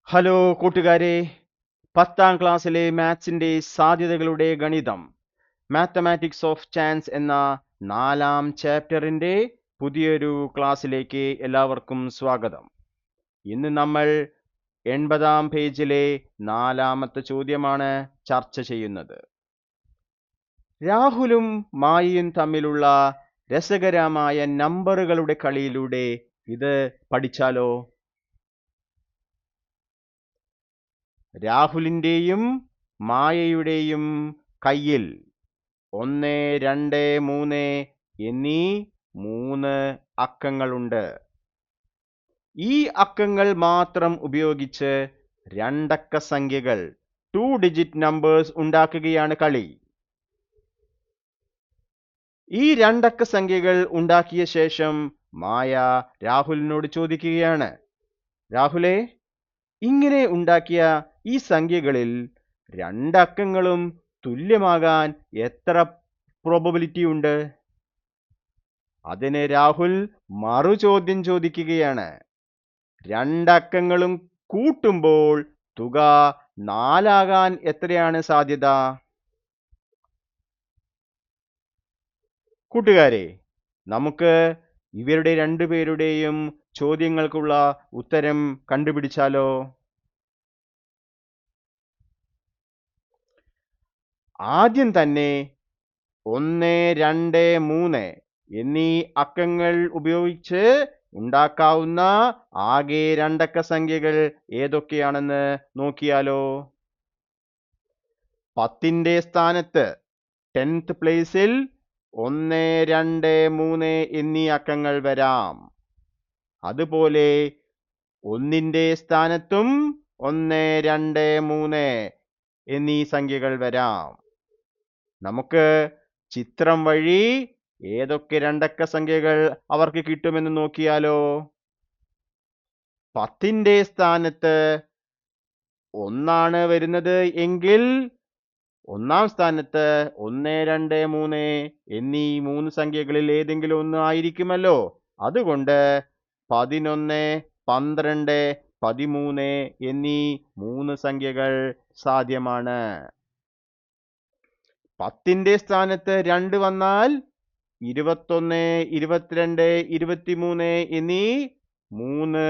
Hello കൂട്ടുകാരെ, 10ാം ക്ലാസ്സിലെ മാത്സിന്റെ സാധ്യതകളുടെ ഗണിതം മാത്തമാറ്റിക്സ് ഓഫ് ചാൻസ് എന്ന 4ാം ചാപ്റ്ററിന്റെ പുതിയൊരു ക്ലാസ്സിലേക്ക് എല്ലാവർക്കും സ്വാഗതം. ഇന്ന് നമ്മൾ 80ാം പേജിലെ 4ാമത്തെ ചോദ്യമാണ് ചർച്ച ചെയ്യുന്നത്. രാഹുലും മായയും തമ്മിലുള്ള രസകരമായ നമ്പറുകളുടെ കളിയിലൂടെ ഇത് പഠിച്ചാലോ? രാഹുലിന്റെയും മായയുടെയും കയ്യിൽ 1, 2, 3 എന്നീ 3 അക്കങ്ങളുണ്ട്. ഈ അക്കങ്ങൾ മാത്രം ഉപയോഗിച്ച് രണ്ടക്ക സംഖ്യകൾ 2 ഡിജിറ്റ് നമ്പേഴ്സ് ഉണ്ടാക്കുകയാണ് കളി. ഈ രണ്ടക്ക സംഖ്യകൾ ഉണ്ടാക്കിയ ശേഷം മായ രാഹുലിനോട് ചോദിക്കുകയാണ്, രാഹുലേ, ഇങ്ങനെ ഉണ്ടാക്കിയ ഈ സംഖ്യകളിൽ രണ്ടക്കങ്ങളും തുല്യമാകാൻ എത്ര പ്രോബബിലിറ്റി ഉണ്ട്? അതിന് രാഹുൽ മറുചോദ്യം ചോദിക്കുകയാണ്, രണ്ടക്കങ്ങളും കൂട്ടുമ്പോൾ തുക 4 ആകാൻ എത്രയാണ് സാധ്യത? കൂട്ടുകാരെ, നമുക്ക് ഇവരുടെ രണ്ടുപേരുടെയും ചോദ്യങ്ങൾക്കുള്ള ഉത്തരം കണ്ടുപിടിച്ചാലോ? ആദ്യം തന്നെ 1, 2, 3 എന്നീ അക്കങ്ങൾ ഉപയോഗിച്ച് ഉണ്ടാക്കാവുന്ന ആകെ രണ്ടക്ക സംഖ്യകൾ ഏതൊക്കെയാണെന്ന് നോക്കിയാലോ? 10ന്റെ സ്ഥാനത്ത് 10th പ്ലേസിൽ 1, 2, 3 എന്നീ അക്കങ്ങൾ വരാം. അതുപോലെ 1ന്റെ സ്ഥാനത്തും 1, 2, 3 എന്നീ സംഖ്യകൾ വരാം. നമുക്ക് ചിത്രം വഴി ഏതൊക്കെ രണ്ടക്ക സംഖ്യകൾ അവർക്ക് കിട്ടുമെന്ന് നോക്കിയാലോ? 10ന്റെ സ്ഥാനത്ത് 1 വരുന്നത് എങ്കിൽ 1ാം സ്ഥാനത്ത് 1, 2, 3 എന്നീ 3 സംഖ്യകളിൽ ഏതെങ്കിലും ഒന്ന് ആയിരിക്കുമല്ലോ. അതുകൊണ്ട് 11, 12, 13 എന്നീ 3 സംഖ്യകൾ സാധ്യമാണ്. 10ന്റെ സ്ഥാനത്ത് 2 വന്നാൽ 21, 22, 23 എന്നീ 3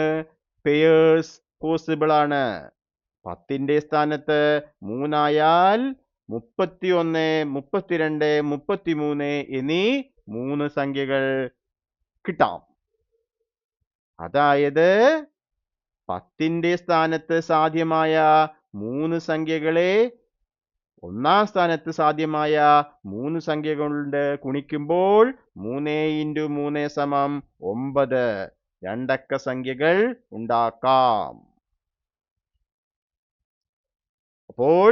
പെയേഴ്സ് പോസിബിൾ ആണ്. 10ന്റെ സ്ഥാനത്ത് 3 ആയാൽ 31, 32, 33 എന്നീ 3 സംഖ്യകൾ കിട്ടാം. അതായത് 10ന്റെ സ്ഥാനത്ത് സാധ്യമായ 3 സംഖ്യകളെ 1ാം സ്ഥാനത്ത് സാധ്യമായ 3 സംഖ്യകൾ കൊണ്ട് ഗുണിക്കുമ്പോൾ 3 × 3 = 9 രണ്ടക്ക സംഖ്യകൾ ഉണ്ടാക്കാം. അപ്പോൾ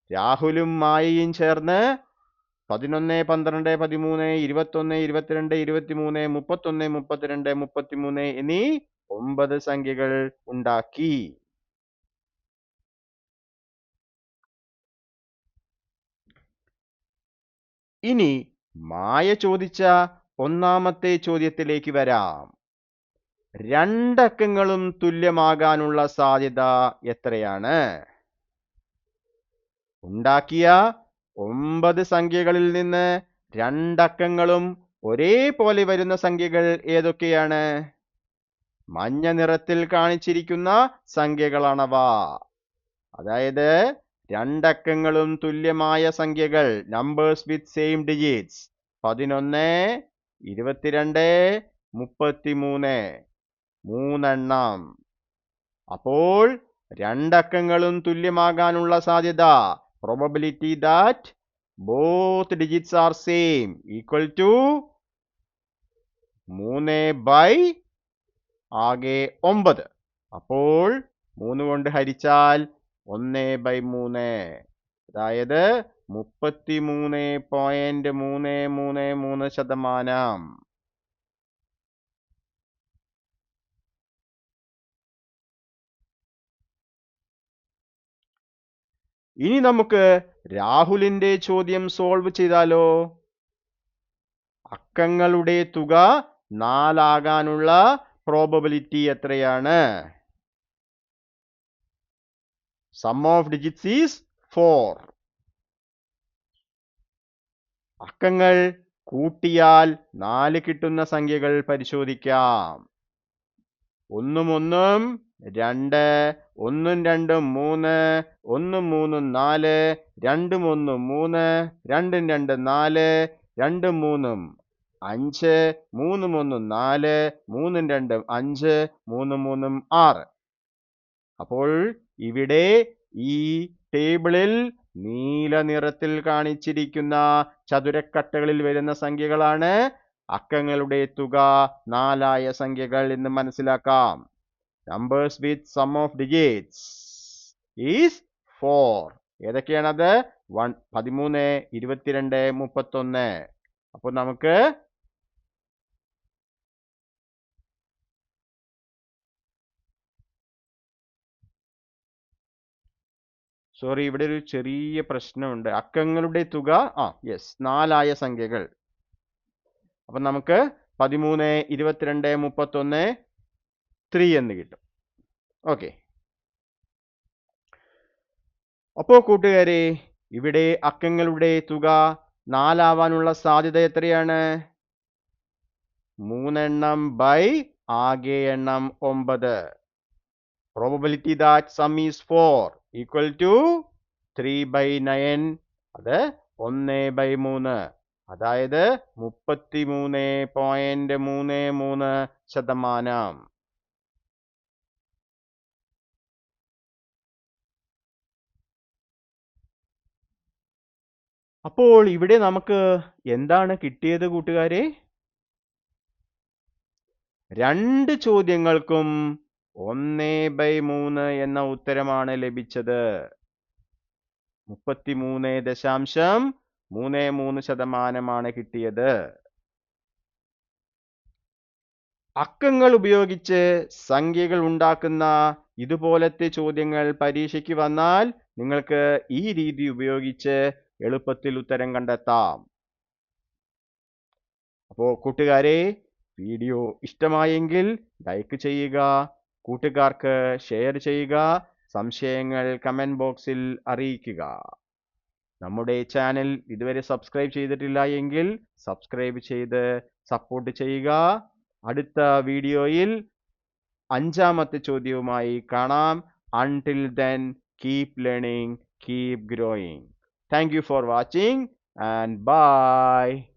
രാഹുലും മായയും ചേർന്ന് 11, 12, 13, 21, 22, 23, 31, 32, 33 എന്നീ 9 സംഖ്യകൾ ഉണ്ടാക്കി. ഇനി മായ ചോദിച്ച ഒന്നാമത്തെ ചോദ്യത്തിലേക്ക് വരാം. രണ്ടക്കങ്ങളും തുല്യമാകാനുള്ള സാധ്യത എത്രയാണ്? ഉണ്ടാക്കിയ 9 സംഖ്യകളിൽ നിന്ന് രണ്ടക്കങ്ങളും ഒരേപോലെ വരുന്ന സംഖ്യകൾ ഏതൊക്കെയാണ്? മഞ്ഞ നിറത്തിൽ കാണിച്ചിരിക്കുന്ന സംഖ്യകളാണവ. അതായത് രണ്ടക്കങ്ങളും തുല്യമായ സംഖ്യകൾ, നമ്പേഴ്സ് വിത്ത് സെയിം ഡിജിറ്റ്സ്, 11, 22, 33 മൂന്നെണ്ണം. അപ്പോൾ രണ്ടക്കങ്ങളും തുല്യമാകാനുള്ള സാധ്യത, probability that both digits are same, equal to 3 ആകെ 9. അപ്പോൾ 3 കൊണ്ട് ഹരിച്ചാൽ 1/3, അതായത് 33.333%. ഇനി നമുക്ക് രാഹുലിന്റെ ചോദ്യം സോൾവ് ചെയ്താലോ? അക്കങ്ങളുടെ തുക 4 ആകാനുള്ള പ്രോബബിലിറ്റി എത്രയാണ്? Sum of digits is 4. അക്കങ്ങൾ കൂട്ടിയാൽ 4 കിട്ടുന്ന സംഖ്യകൾ പരിശോധിക്കാം. 1 1 2, 1 2 3, 1 3 4, 2 1 3, 2 2 4, 2 3 5, 3 1 4, 3 2 5, 3 3 6. അപ്പോൾ ഇവിടെ ഈ ടേബിളിൽ നീല നിറത്തിൽ കാണിച്ചിരിക്കുന്ന ചതുരക്കട്ടകളിൽ വരുന്ന സംഖ്യകളാണ് അക്കങ്ങളുടെ തുക 4 സംഖ്യകൾ എന്ന് മനസ്സിലാക്കാം. Numbers with sum of digits is 4. ഏതൊക്കെയാണത്? 13, 22, 31. അപ്പോൾ നമുക്ക് ഇവിടെ ഒരു ചെറിയ പ്രശ്നമുണ്ട്. അക്കങ്ങളുടെ തുക 4 സംഖ്യകൾ. അപ്പൊ നമുക്ക് 13, 22, 31, 3 എന്ന് കിട്ടും. ഓക്കെ. അപ്പോ കൂട്ടുകാരെ, ഇവിടെ അക്കങ്ങളുടെ തുക 4 ആവാനുള്ള സാധ്യത എത്രയാണ്? 3 എണ്ണം ബൈ ആകെ എണ്ണം 9. Probability that sum is 4 equal to 3 by 9. അത് 1/3. അതായത് 33.33%. അപ്പോൾ ഇവിടെ നമുക്ക് എന്താണ് കിട്ടിയത് കൂട്ടുകാരെ? 2 ചോദ്യങ്ങൾക്കും 1/3 എന്ന ഉത്തരമാണ് ലഭിച്ചത്. 33.33% കിട്ടിയത്. അക്കങ്ങൾ ഉപയോഗിച്ച് സംഖ്യകൾ ഉണ്ടാക്കുന്ന ഇതുപോലത്തെ ചോദ്യങ്ങൾ പരീക്ഷയ്ക്ക് വന്നാൽ നിങ്ങൾക്ക് ഈ രീതി ഉപയോഗിച്ച് എളുപ്പത്തിൽ ഉത്തരം കണ്ടെത്താം. അപ്പോൾ കൂട്ടുകാരെ, വീഡിയോ ഇഷ്ടമായെങ്കിൽ ലൈക്ക് ചെയ്യുക, കൂട്ടുകാർക്ക് ഷെയർ ചെയ്യുക, സംശയങ്ങൾ കമന്റ് ബോക്സിൽ അറിയിക്കുക. നമ്മുടെ ചാനൽ ഇതുവരെ സബ്സ്ക്രൈബ് ചെയ്തിട്ടില്ല എങ്കിൽ സബ്സ്ക്രൈബ് ചെയ്ത് സപ്പോർട്ട് ചെയ്യുക. അടുത്ത വീഡിയോയിൽ 5ാമത്തെ ചോദ്യവുമായി കാണാം. Until then, keep learning, keep growing. Thank you for watching and bye.